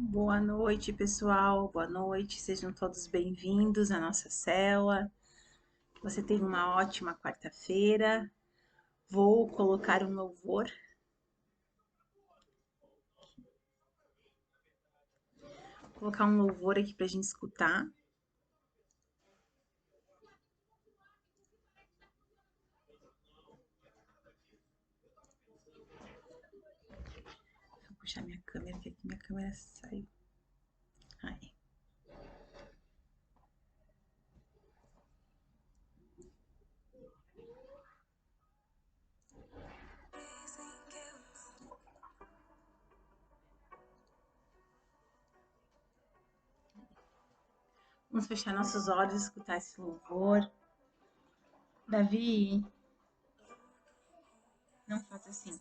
Boa noite, pessoal. Boa noite. Sejam todos bem-vindos à nossa célula. Você tem uma ótima quarta-feira. Vou colocar um louvor. Vou colocar um louvor aqui para a gente escutar. Vou puxar minha câmera, que aqui minha câmera saiu. Aí. Vamos fechar nossos olhos e escutar esse louvor. Davi, não faça assim.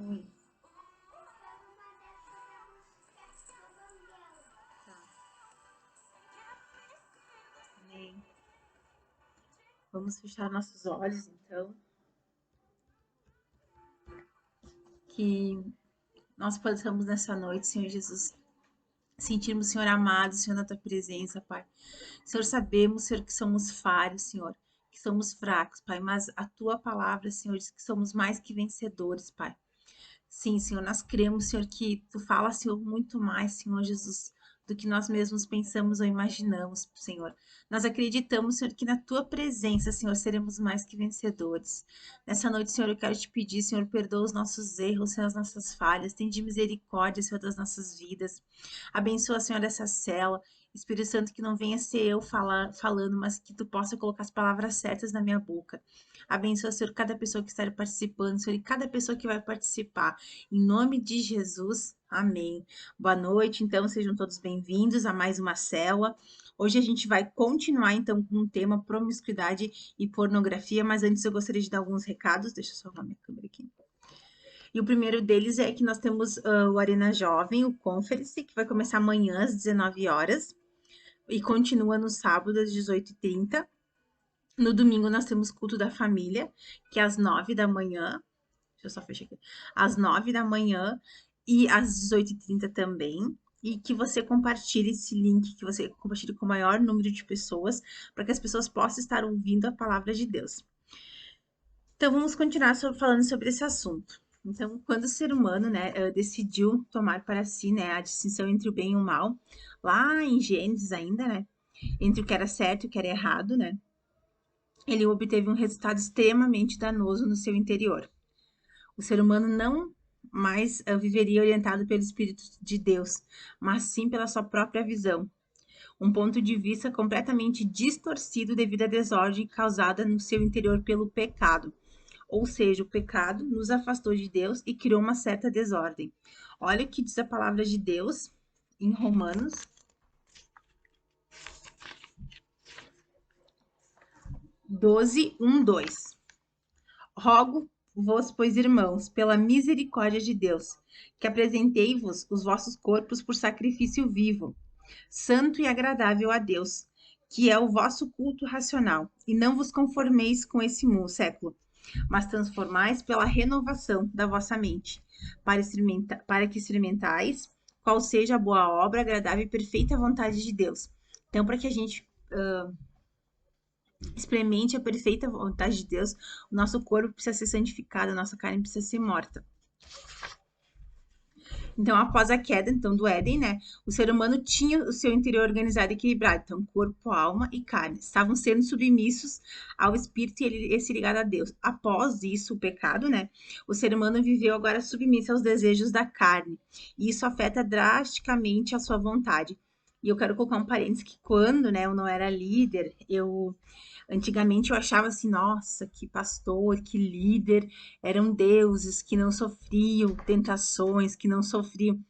Oi. Tá. Amém. Vamos fechar nossos olhos, então. Que nós possamos nessa noite, Senhor Jesus, sentirmos, Senhor amado, Senhor, na tua presença, Pai. Senhor, sabemos, Senhor, que somos falhos, Senhor, que somos fracos, Pai, mas a tua palavra, Senhor, diz que somos mais que vencedores, Pai. Sim, Senhor, nós cremos, Senhor, que tu fala, Senhor, muito mais, Senhor Jesus, do que nós mesmos pensamos ou imaginamos, Senhor. Nós acreditamos, Senhor, que na tua presença, Senhor, seremos mais que vencedores. Nessa noite, Senhor, eu quero te pedir, Senhor, perdoa os nossos erros, Senhor, as nossas falhas, tem de misericórdia, Senhor, das nossas vidas. Abençoa, Senhor, essa cela. Espírito Santo, que não venha ser eu falando, mas que tu possa colocar as palavras certas na minha boca. Abençoa, Senhor, cada pessoa que está participando, Senhor, e cada pessoa que vai participar. Em nome de Jesus, amém. Boa noite, então, sejam todos bem-vindos a mais uma célula. Hoje a gente vai continuar, então, com o tema promiscuidade e pornografia, mas antes eu gostaria de dar alguns recados. Deixa eu só arrumar minha câmera aqui. E o primeiro deles é que nós temos o Arena Jovem, o Conference, que vai começar amanhã às 19 horas e continua no sábado às 18h30. No domingo nós temos culto da família, que é às 9 da manhã. Deixa eu só fechar aqui. Às 9 da manhã e às 18h30 também. E que você compartilhe esse link, que você compartilhe com o maior número de pessoas, para que as pessoas possam estar ouvindo a palavra de Deus. Então, vamos continuar falando sobre esse assunto. Então, quando o ser humano, né, decidiu tomar para si, né, a distinção entre o bem e o mal, lá em Gênesis ainda, né, entre o que era certo e o que era errado, né, ele obteve um resultado extremamente danoso no seu interior. O ser humano não mais viveria orientado pelo Espírito de Deus, mas sim pela sua própria visão. Um ponto de vista completamente distorcido devido à desordem causada no seu interior pelo pecado. Ou seja, o pecado nos afastou de Deus e criou uma certa desordem. Olha o que diz a palavra de Deus em Romanos 12, 1, 2. Rogo-vos, pois, irmãos, pela misericórdia de Deus, que apresentei-vos os vossos corpos por sacrifício vivo, santo e agradável a Deus, que é o vosso culto racional, e não vos conformeis com esse século, mas transformais pela renovação da vossa mente, para que experimentais qual seja a boa obra, agradável e perfeita vontade de Deus. Então, para que a gente experimente a perfeita vontade de Deus, o nosso corpo precisa ser santificado, a nossa carne precisa ser morta. Então, após a queda, então, do Éden, né, o ser humano tinha o seu interior organizado e equilibrado. Então, corpo, alma e carne estavam sendo submissos ao Espírito e esse ligado a Deus. Após isso, o pecado, né, o ser humano viveu agora submisso aos desejos da carne. E isso afeta drasticamente a sua vontade. E eu quero colocar um parênteses que quando, né, eu não era líder, antigamente eu achava assim, nossa, que pastor, que líder, eram deuses que não sofriam tentações, que não sofriam.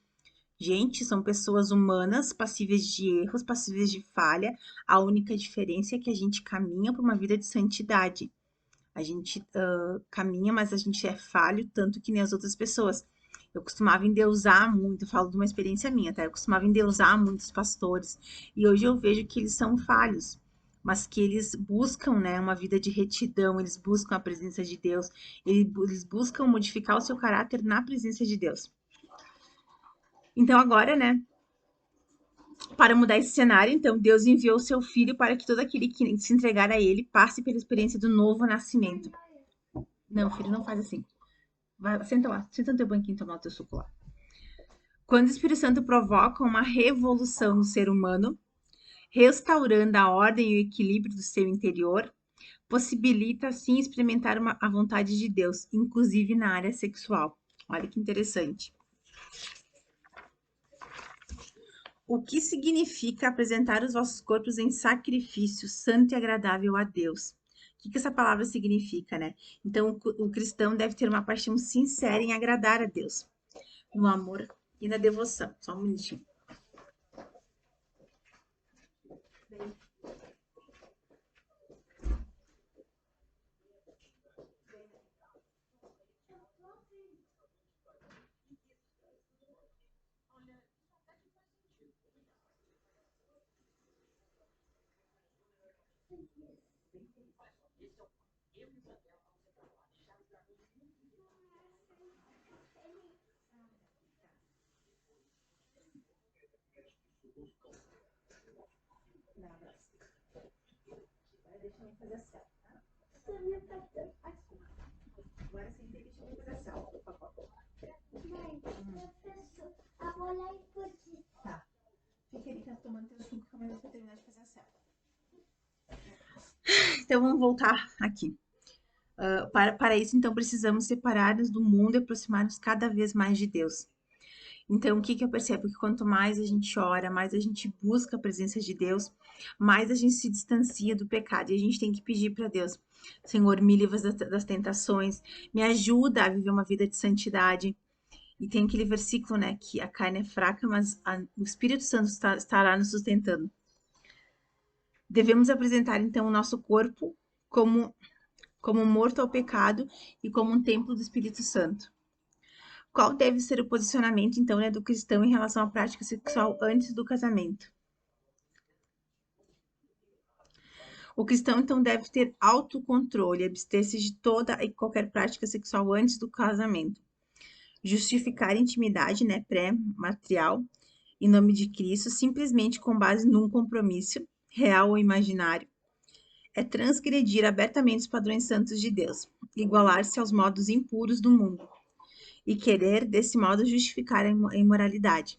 Gente, são pessoas humanas, passíveis de erros, passíveis de falha. A única diferença é que a gente caminha para uma vida de santidade. A gente caminha, mas a gente é falho tanto que nem as outras pessoas. Eu costumava endeusar muito, eu falo de uma experiência minha, tá? Eu costumava endeusar muitos pastores. E hoje eu vejo que eles são falhos, mas que eles buscam, né, uma vida de retidão, eles buscam a presença de Deus, eles buscam modificar o seu caráter na presença de Deus. Então agora, né, para mudar esse cenário, então Deus enviou o seu filho para que todo aquele que se entregar a ele passe pela experiência do novo nascimento. Não, filho, não faz assim. Vai, senta lá, senta no teu banquinho e toma o teu suco lá. Quando o Espírito Santo provoca uma revolução no ser humano, restaurando a ordem e o equilíbrio do seu interior, possibilita assim experimentar a vontade de Deus, inclusive na área sexual. Olha que interessante. O que significa apresentar os vossos corpos em sacrifício santo e agradável a Deus? O que essa palavra significa, né? Então, o cristão deve ter uma paixão sincera em agradar a Deus, no amor e na devoção. Só um minutinho. Deixa eu fazer a célula, tá? Agora sim, deixa eu fazer a célula, por favor. Tá. Fica ali que eu tô tomando teu suco, mas eu vou terminar de fazer a célula. Então, vamos voltar aqui. Para isso, então, precisamos separar-nos do mundo e aproximar-nos cada vez mais de Deus. Então, o que que eu percebo? Que quanto mais a gente ora, mais a gente busca a presença de Deus, mais a gente se distancia do pecado. E a gente tem que pedir para Deus, Senhor, me livra das tentações, me ajuda a viver uma vida de santidade. E tem aquele versículo, né, que a carne é fraca, mas o Espírito Santo estará nos sustentando. Devemos apresentar, então, o nosso corpo como morto ao pecado e como um templo do Espírito Santo. Qual deve ser o posicionamento, então, né, do cristão em relação à prática sexual antes do casamento? O cristão, então, deve ter autocontrole, abster-se de toda e qualquer prática sexual antes do casamento. Justificar intimidade, né, pré-material, em nome de Cristo, simplesmente com base num compromisso, real ou imaginário, é transgredir abertamente os padrões santos de Deus, igualar-se aos modos impuros do mundo e querer, desse modo, justificar a imoralidade.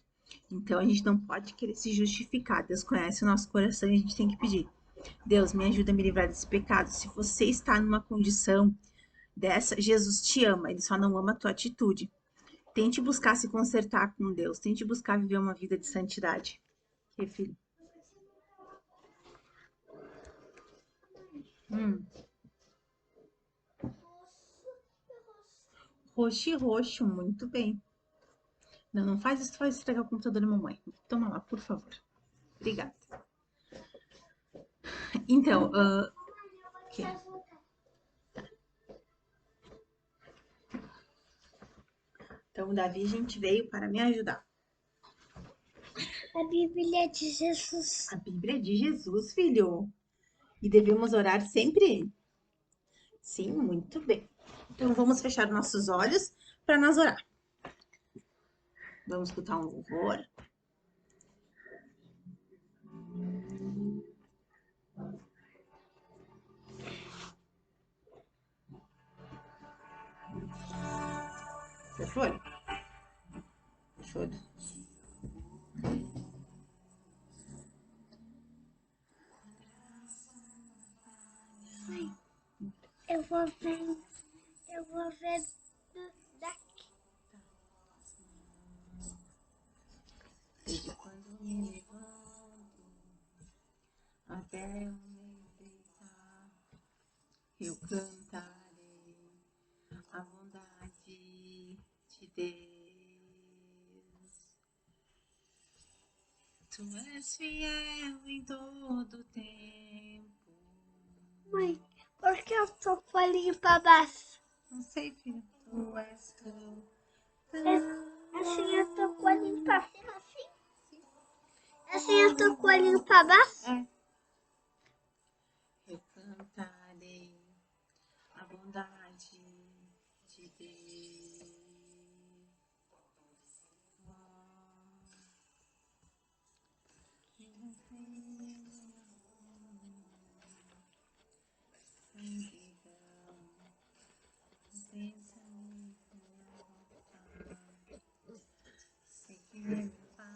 Então, a gente não pode querer se justificar. Deus conhece o nosso coração e a gente tem que pedir. Deus, me ajuda a me livrar desse pecado. Se você está numa condição dessa, Jesus te ama, ele só não ama a tua atitude. Tente buscar se consertar com Deus, tente buscar viver uma vida de santidade. Que filho? Hum. Roxo, roxo, muito bem. Não, não faz isso, tu vai estragar o computador da mamãe. Toma lá, por favor. Obrigada. Então, que? Então, Davi, a gente veio para me ajudar. A Bíblia é de Jesus. A Bíblia é de Jesus, filho. E devemos orar sempre. Sim, muito bem. Então, vamos fechar nossos olhos para nós orar. Vamos escutar um louvor. Você foi? Foi. Eu vou ver daqui. Desde quando me levanto até eu me deitar, eu cantarei a bondade de Deus. Tu és fiel em todo tempo. Mãe, por que eu tô com a olhinho pra baixo? Não sei, filho. Tu és tão, Assim eu tô com a olhinho pra cima, assim? Assim eu tô com a olhinho pra baixo? É. Eu cantarei a bondade de Deus. Sei que meu Pai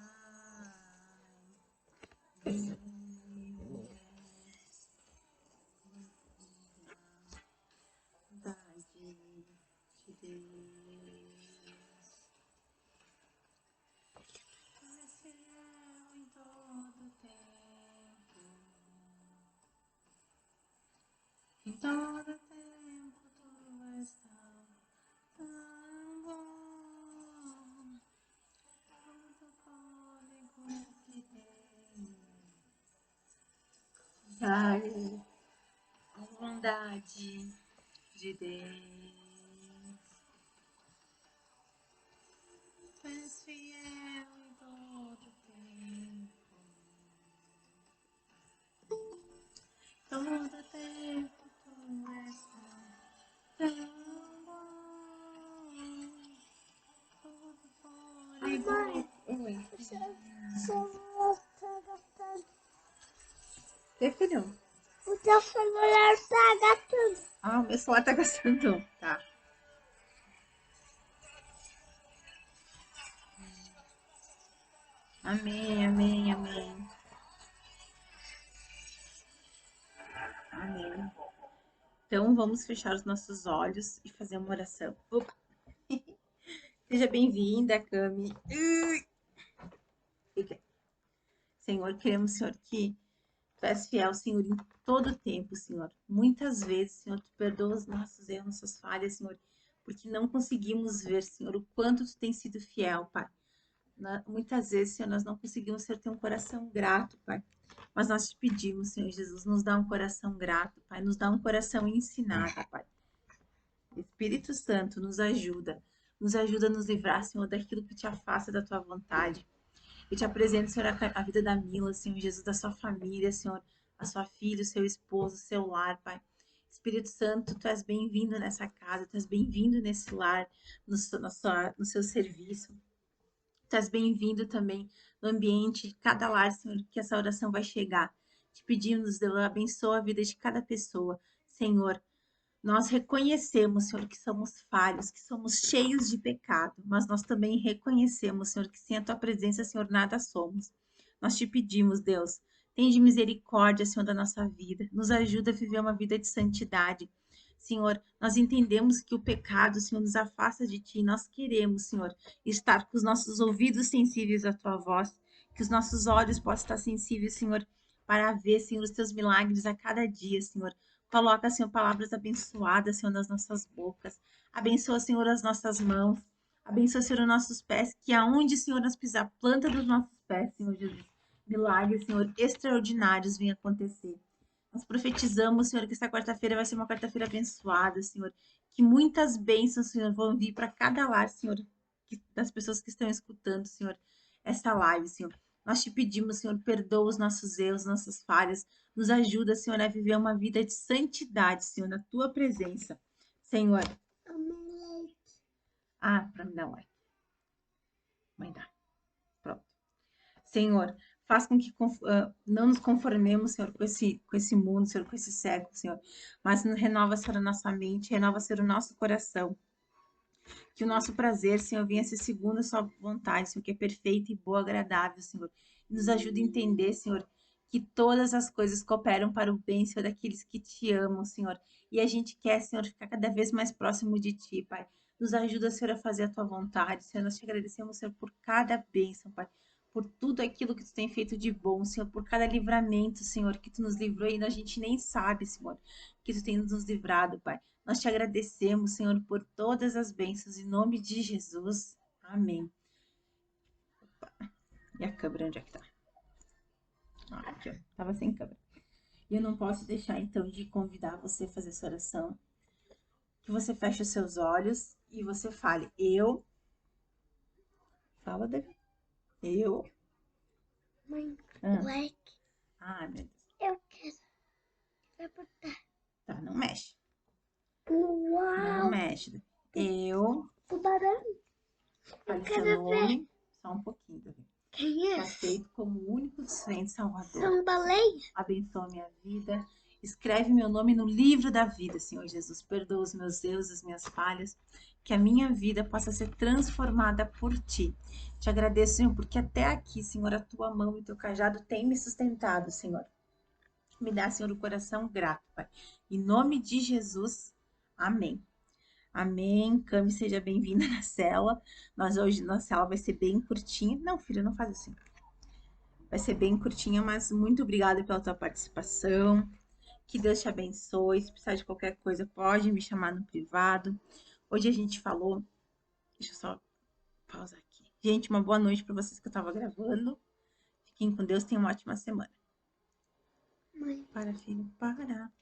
bondade de Deus. Tu és fiel em todo tempo. Em todo tempo tu és tão bom. Todo fôlego que tenho. Dai a bondade de Deus. Tu és fiel em todo tempo. Todo tempo tu és tão bom. Todo fôlego. Mãe, Oi. celular tá gastando. Que filho? O teu celular tá gastando. Ah, o meu celular tá gastando. Tá. Amém, amém, amém. Amém. Então, vamos fechar os nossos olhos e fazer uma oração. Opa. Seja bem-vinda, Cami. Fica aí. Senhor, queremos, Senhor, que Tu és fiel, Senhor, em todo o tempo, Senhor. Muitas vezes, Senhor, Tu perdoa os nossos erros, nossas falhas, Senhor, porque não conseguimos ver, Senhor, o quanto Tu tens sido fiel, Pai. Muitas vezes, Senhor, nós não conseguimos ter um coração grato, Pai. Mas nós te pedimos, Senhor Jesus, nos dá um coração grato, Pai. Nos dá um coração ensinado, Pai. Espírito Santo, nos ajuda. Nos ajuda a nos livrar, Senhor, daquilo que te afasta da Tua vontade. Eu te apresento, Senhor, a vida da Mila, Senhor Jesus, da sua família, Senhor, a sua filha, o seu esposo, o seu lar, Pai. Espírito Santo, Tu és bem-vindo nessa casa, Tu és bem-vindo nesse lar, no seu serviço. Tu és bem-vindo também no ambiente de cada lar, Senhor, que essa oração vai chegar. Te pedimos, Deus, abençoa a vida de cada pessoa. Senhor, nós reconhecemos, Senhor, que somos falhos, que somos cheios de pecado, mas nós também reconhecemos, Senhor, que sem a Tua presença, Senhor, nada somos. Nós te pedimos, Deus, tende misericórdia, Senhor, da nossa vida. Nos ajuda a viver uma vida de santidade. Senhor, nós entendemos que o pecado, Senhor, nos afasta de Ti. Nós queremos, Senhor, estar com os nossos ouvidos sensíveis à Tua voz, que os nossos olhos possam estar sensíveis, Senhor, para ver, Senhor, os Teus milagres a cada dia, Senhor. Coloca, Senhor, palavras abençoadas, Senhor, nas nossas bocas. Abençoa, Senhor, as nossas mãos. Abençoa, Senhor, os nossos pés, que aonde, Senhor, nós pisar, a planta dos nossos pés, Senhor Jesus. Milagres, Senhor, extraordinários vêm acontecer. Nós profetizamos, Senhor, que essa quarta-feira vai ser uma quarta-feira abençoada, Senhor. Que muitas bênçãos, Senhor, vão vir para cada lar, Senhor, das pessoas que estão escutando, Senhor, essa live, Senhor. Nós te pedimos, Senhor, perdoa os nossos erros, nossas falhas. Nos ajuda, Senhor, a viver uma vida de santidade, Senhor, na tua presença. Senhor. Para me dar like. Mãe, dá. Pronto. Senhor, faz com que não nos conformemos, Senhor, com esse mundo, Senhor, com esse século, Senhor. Mas renova, Senhor, a nossa mente, renova, Senhor, o nosso coração. Que o nosso prazer, Senhor, venha ser segundo a sua vontade, Senhor, que é perfeita e boa, agradável, Senhor. E nos ajude a entender, Senhor, que todas as coisas cooperam para o bem, Senhor, daqueles que te amam, Senhor. E a gente quer, Senhor, ficar cada vez mais próximo de ti, Pai. Nos ajuda, Senhor, a fazer a tua vontade, Senhor. Nós te agradecemos, Senhor, por cada bênção, Pai. Por tudo aquilo que tu tem feito de bom, Senhor. Por cada livramento, Senhor, que tu nos livrou e a gente nem sabe, Senhor, que tu tens nos livrado, Pai. Nós te agradecemos, Senhor, por todas as bênçãos. Em nome de Jesus. Amém. Opa. E a câmera, onde é que tá? Aqui, ó. Tava sem câmera. E eu não posso deixar, então, de convidar você a fazer essa oração. Que você feche os seus olhos e você fale, eu... Fala, Davi. Eu... Mãe, Black. Meu Deus. Eu quero. Vai botar. Tá, não mexe. Uau. Não mexe. Eu... Tubarão. Fale seu nome. Só um pouquinho, Davi. Quem é? Aceito como o único docente Salvador. São baleia. Abençoa minha vida. Escreve meu nome no livro da vida, Senhor Jesus. Perdoa os meus erros, as minhas falhas. Que a minha vida possa ser transformada por Ti. Te agradeço, Senhor, porque até aqui, Senhor, a Tua mão e o Teu cajado tem me sustentado, Senhor. Me dá, Senhor, o coração grato, Pai. Em nome de Jesus, amém. Amém. Cami, seja bem-vinda na cela. Hoje, nossa cela vai ser bem curtinha. Não, filha, não faz assim. Vai ser bem curtinha, mas muito obrigada pela tua participação. Que Deus te abençoe. Se precisar de qualquer coisa, pode me chamar no privado. Hoje a gente falou... Deixa eu só pausar aqui. Gente, uma boa noite para vocês que eu tava gravando. Fiquem com Deus. Tenham uma ótima semana. Mãe. Para, filho, para.